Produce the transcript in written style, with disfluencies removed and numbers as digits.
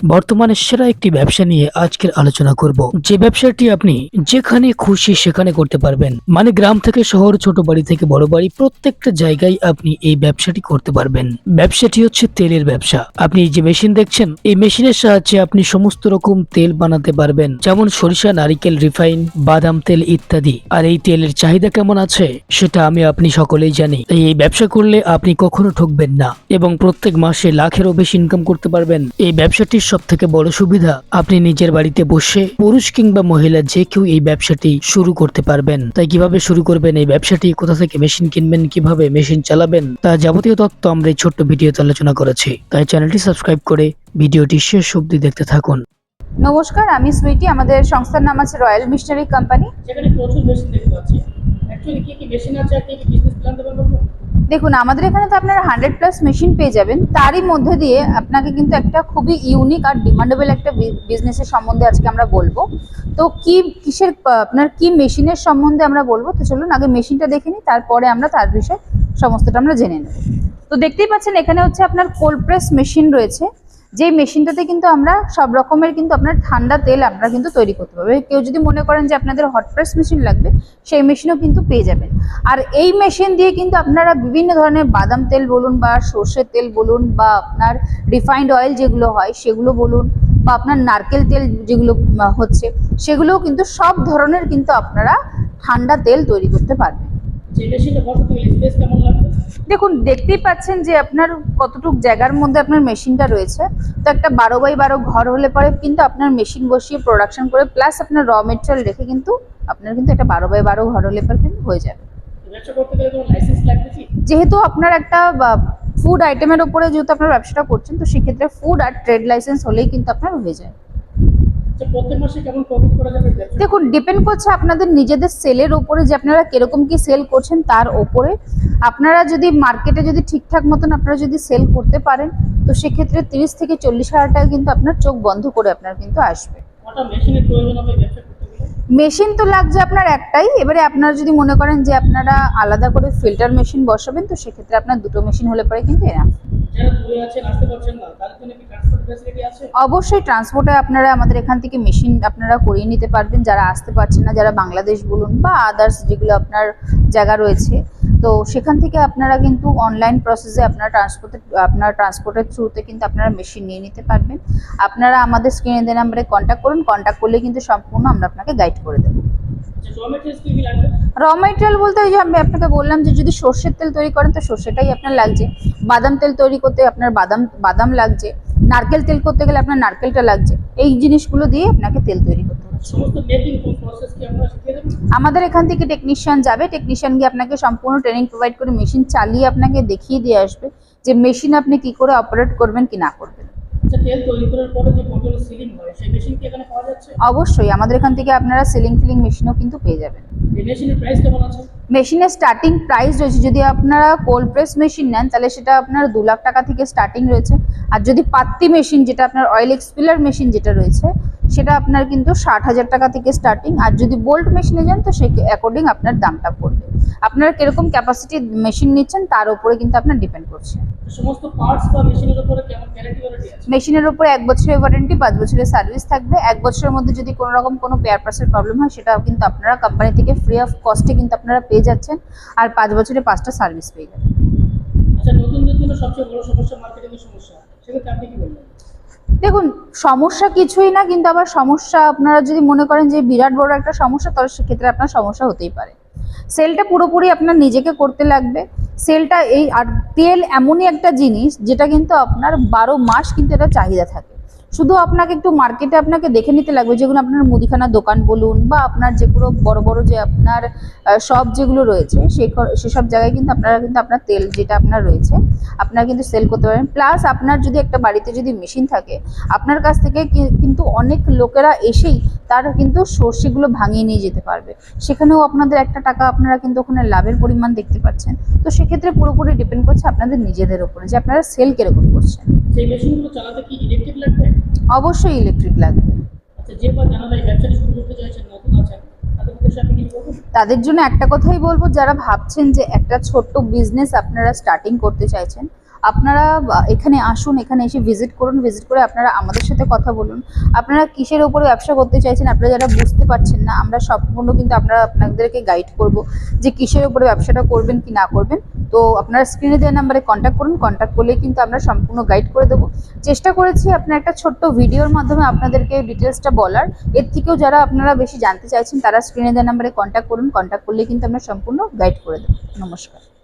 বর্তমানে সেরা একটি ব্যবসা নিয়ে আজকের আলোচনা করব, যে ব্যবসাটি আপনি যেখানে খুশি সেখানে করতে পারবেন। মানে গ্রাম থেকে শহর, ছোট বাড়ি থেকে বড় বাড়ি, প্রত্যেকটা জায়গায় আপনি এই ব্যবসাটি করতে পারবেন। ব্যবসাটি হচ্ছে তেলের ব্যবসা। আপনি যে মেশিন দেখছেন, এই মেশিনের সাহায্যে আপনি সমস্ত রকম তেল বানাতে পারবেন, যেমন সরিষা, নারিকেল, রিফাইন, বাদাম তেল ইত্যাদি। আর এই তেলের চাহিদা কেমন আছে সেটা আপনি সকলেই জানি। তাই এই ব্যবসা করলে আপনি কখনো ঠকবেন না এবং প্রত্যেক মাসে লাখেরও বেশি ইনকাম করতে পারবেন। এই ব্যবসাটির সব থেকে বড় সুবিধা, আপনি নিজের বাড়িতে বসে পুরুষ কিংবা মহিলা যে কেউ এই ব্যবসাটি শুরু করতে পারবেন। তাই কিভাবে শুরু করবেন এই ব্যবসাটি, কোথা থেকে মেশিন কিনবেন, কিভাবে মেশিন চালাবেন, তা যাবতীয় তথ্য আমরা এই ছোট্ট ভিডিওতে আলোচনা করেছি। তাই চ্যানেলটি সাবস্ক্রাইব করে ভিডিওটি শেষ অবধি দেখতে থাকুন। নমস্কার, আমি সুইটি। আমাদের সংস্থার নাম আছে রয়্যাল মিশনারি কোম্পানি। সেখানে প্রচুর মেশিন দেখতে পাচ্ছি। অ্যাকচুয়ালি কি কি মেশিন আছে আর কি কি বিজনেস প্ল্যান দেবেন বলুন? দেখুন, আমাদের এখানে তো আপনারা 100+ মেশিন পেয়ে যাবেন। তারই মধ্যে দিয়ে আপনাকে কিন্তু একটা খুবই ইউনিক আর ডিমান্ডেবল একটা বিজনেসের সম্বন্ধে আজকে আমরা বলবো। তো কিসের আপনার কি মেশিনের সম্বন্ধে আমরা বলবো, তো চলুন আগে মেশিনটা দেখে নিই, তারপরে আমরা তার বিষয়ে সমস্তটা আমরা জেনে নেব। তো দেখতেই পাচ্ছেন এখানে হচ্ছে আপনার কোল্ড প্রেস মেশিন রয়েছে। যেই মেশিনটাতে কিন্তু আমরা সব রকমের কিন্তু আপনার ঠান্ডা তেল আপনারা কিন্তু তৈরি করতে পারবে। কেউ যদি মনে করেন যে আপনাদের হট প্রেস মেশিন লাগবে, সেই মেশিনও কিন্তু পেয়ে যাবেন। আর এই মেশিন দিয়ে কিন্তু আপনারা বিভিন্ন ধরনের বাদাম তেল বলুন বা সর্ষের তেল বলুন বা আপনার রিফাইন্ড অয়েল যেগুলো হয় সেগুলো বলুন বা আপনার নারকেল তেল যেগুলো হচ্ছে সেগুলোও কিন্তু সব ধরনের কিন্তু আপনারা ঠান্ডা তেল তৈরি করতে পারবেন। যে মেশিনটা বসাতে স্পেস কেমন লাগবে? দেখুন, দেখতেই পাচ্ছেন যে আপনার কতটুক জায়গার মধ্যে আপনার মেশিনটা রয়েছে। তো একটা 12x12 ঘর হলে পরে কিন্তু আপনার মেশিন বসিয়ে প্রোডাকশন করে প্লাস আপনার র মেটেরিয়াল রেখে কিন্তু আপনার কিন্তু একটা 12x12 ঘর হলে পরে কিন্তু হয়ে যাবে। ব্যবসা করতে গেলে কোনো লাইসেন্স লাগবে কি? যেহেতু আপনার একটা ফুড আইটেমের উপরে যেহেতু আপনার ব্যবসাটা করছেন, তো সেক্ষেত্রে ফুড আর ট্রেড লাইসেন্স হলেই কিন্তু আপনার হয়ে যায়। আচ্ছা, প্রত্যেক মাসে কেমন প্রফিট করা যাবে ব্যবসা? দেখুন, ডিপেন্ড করছে আপনাদের নিজেদের সেলের উপরে, যে আপনারা কিরকম কি সেল করছেন তার ওপরে। আপনারা যদি মার্কেটে যদি ঠিকঠাক মতন আপনারা যদি সেল করতে পারেন, তো সেক্ষেত্রে 30 থেকে 40 হাজার টাকা কিন্তু আপনার চোখ বন্ধ করে আপনার কিন্তু আসবে। কটা মেশিনের প্রয়োজন হবে ব্যবসা করতে গেলে? মেশিন তো লাগছে আপনার একটাই। এবারে আপনারা যদি মনে করেন যে আপনারা আলাদা করে ফিল্টার মেশিন বসাবেন, তো সেক্ষেত্রে আপনার দুটো মেশিন হলে পরে কিন্তু এনাফ। যারা দূরে আছেন, আসতে পারছেন না, তাদের জন্য কি ট্রান্সপোর্ট ফ্যাসিলিটি আছে? অবশ্যই ট্রান্সপোর্টে আপনারা আমাদের এখান থেকে মেশিন আপনারা করিয়ে নিতে পারবেন। যারা আসতে পারছেন না, যারা বাংলাদেশ বলুন বা আদার্স যেগুলো আপনার জায়গা রয়েছে, তো সেখান থেকে আপনারা কিন্তু অনলাইন প্রসেসে আপনার ট্রান্সপোর্টের থ্রুতে কিন্তু আপনারা মেশিন নিয়ে নিতে পারবেন। আপনারা আমাদের স্ক্রিনে দেওয়া নাম্বারে কন্ট্যাক্ট করুন। কন্ট্যাক্ট করলে কিন্তু সম্পূর্ণ আমরা আপনাকে গাইড করে দেবো। আচ্ছা, র মেটেরিয়ালস কি কি লাগবে? র মেটেরিয়াল বলতে ওই যে আমি আপনাকে বললাম যে যদি সর্ষের তেল তৈরি করেন তো সর্ষেটাই আপনার লাগছে, বাদাম তেল তৈরি করতে আপনার বাদাম লাগছে, নারকেল তেল করতে গেলে আপনার নারকেলটা লাগছে। এই জিনিসগুলো দিয়ে আপনাকে তেল তৈরি করতে হবে। সমস্ত মেকিং প্রসেস কি আপনারা শিখিয়ে দেবেন? আমাদের এখান থেকে টেকনিশিয়ান যাবে, টেকনিশিয়ান গিয়ে আপনাকে সম্পূর্ণ ট্রেনিং প্রোভাইড করে মেশিন চালিয়ে আপনাকে দেখিয়ে দিয়ে আসবে যে মেশিন আপনি কি করে অপারেট করবেন কি না করবেন। আচ্ছা, তেল তৈরি করার পরে যে কন্ট্রোল সিলিং হয়, সেই মেশিন কি এখানে পাওয়া যাচ্ছে? অবশ্যই আমাদের এখান থেকে আপনারা সিলিং মেশিনও কিন্তু পেয়ে যাবেন। এই মেশিনের প্রাইস কেমন আছে? মেশিনের স্টার্টিং প্রাইস রয়েছে, যদি আপনারা কোল্ড প্রেস মেশিন নেন তাহলে সেটা আপনার 2 লাখ টাকা থেকে স্টার্টিং রয়েছে। আর যদি পাত্তি মেশিন, যেটা আপনার অয়েল এক্সপিলার মেশিন যেটা রয়েছে, সেটা আপনার কিন্তু 60,000 টাকা থেকে স্টার্টিং। আর যদি বোল্ট মেশিনে যান তো সেই অ্যাকর্ডিং আপনার দামটা পড়বে। আপনারা কিরকম ক্যাপাসিটির মেশিন নিচ্ছেন তার উপরে কিন্তু আপনার ডিপেন্ড করছে। সমস্ত পার্টস বা মেশিনের উপরে কেমন গ্যারান্টি ওয়ারেন্টি আছে? মেশিনের উপরে 1 বছরের ওয়ারেন্টি, 5 বছরের সার্ভিস থাকবে। 1 বছরের মধ্যে যদি কোনো রকম কোনো পেয়ার পার্টসের প্রবলেম হয়, সেটা কিন্তু আপনারা কোম্পানি থেকে ফ্রি অফ কস্টে কিন্তু আপনারা পেয়ে যাচ্ছেন। আর 5 বছরে 5টা সার্ভিস পেয়ে যাবেন। আচ্ছা, নতুনদের জন্য সবচেয়ে বড় সমস্যা মার্কেটিং এর সমস্যা, সেক্ষেত্রে আপনি কি বলবেন? দেখুন, সমস্যা কিছুই না, কিন্তু আবার সমস্যা আপনারা যদি মনে করেন যে বিরাট বড় একটা সমস্যা, তাহলে সেক্ষেত্রে আপনার সমস্যা হতেই পারে। সেলটা পুরোপুরি আপনার নিজেকে করতে লাগবে। সেলটা এই আর তেল এমনই একটা জিনিস যেটা কিন্তু আপনার 12 মাস কিন্তু এটা চাহিদা থাকে। শুধু আপনাকে একটু মার্কেটে আপনাকে দেখে নিতে লাগবে, যেগুলো আপনার মুদিখানার দোকান বলুন বা আপনার যেগুলো বড় বড় যে আপনার শপ যেগুলো রয়েছে, সেসব জায়গায় কিন্তু আপনারা কিন্তু আপনার তেল যেটা আপনার রয়েছে আপনারা কিন্তু সেল করতে পারেন। প্লাস আপনার যদি একটা বাড়িতে যদি মেশিন থাকে, আপনার কাছ থেকে কিন্তু অনেক লোকেরা এসেই তার কিন্তু সর্ষেগুলো ভাঙিয়ে নিয়ে যেতে পারবে। সেখানেও আপনাদের একটা টাকা আপনারা কিন্তু ওখানে লাভের পরিমাণ দেখতে পাচ্ছেন। তো সেক্ষেত্রে পুরোপুরি ডিপেন্ড করছে আপনাদের নিজেদের উপরে যে আপনারা সেল কিরকম করছেন। সেই মেশিনগুলো চালাতে কি ইলেকট্রিক লাগবে? অবশ্যই ইলেকট্রিক লাগবে। আচ্ছা, যে বা যারা এই ব্যবসাটি শুরু করতে চাইছেন, নতুন আছেন, তাদের উদ্দেশ্যে আপনি কিছু বলবেন? তাদের জন্য একটা কথাই বলবো, যারা ভাবছেন যে একটা ছোট্ট বিজনেস আপনারা স্টার্টিং করতে চাইছেন, আপনারা এখানে আসুন, এখানে এসে ভিজিট করুন, ভিজিট করে আপনারা আমাদের সাথে কথা বলুন। আপনারা কিসের উপরে ব্যবসা করতে চাইছেন, আপনারা যারা বুঝতে পারছেন না, আমরা সম্পূর্ণ কিন্তু আপনাদেরকে গাইড করব যে কিসের উপরে ব্যবসাটা করবেন কি না করবেন। তো আপনারা স্ক্রিনে দেওয়া নাম্বারে কন্ট্যাক্ট করুন, কন্ট্যাক্ট করলে কিন্তু আমরা সম্পূর্ণ গাইড করে দেবো। চেষ্টা করেছি আপনার একটা ছোট্ট ভিডিওর মাধ্যমে আপনাদেরকে ডিটেলসটা বলার। এর থেকেও যারা আপনারা বেশি জানতে চাইছেন তারা স্ক্রিনে দেওয়া নাম্বারে কন্ট্যাক্ট করুন, কন্ট্যাক্ট করলে কিন্তু আমরা সম্পূর্ণ গাইড করে দেবো। নমস্কার।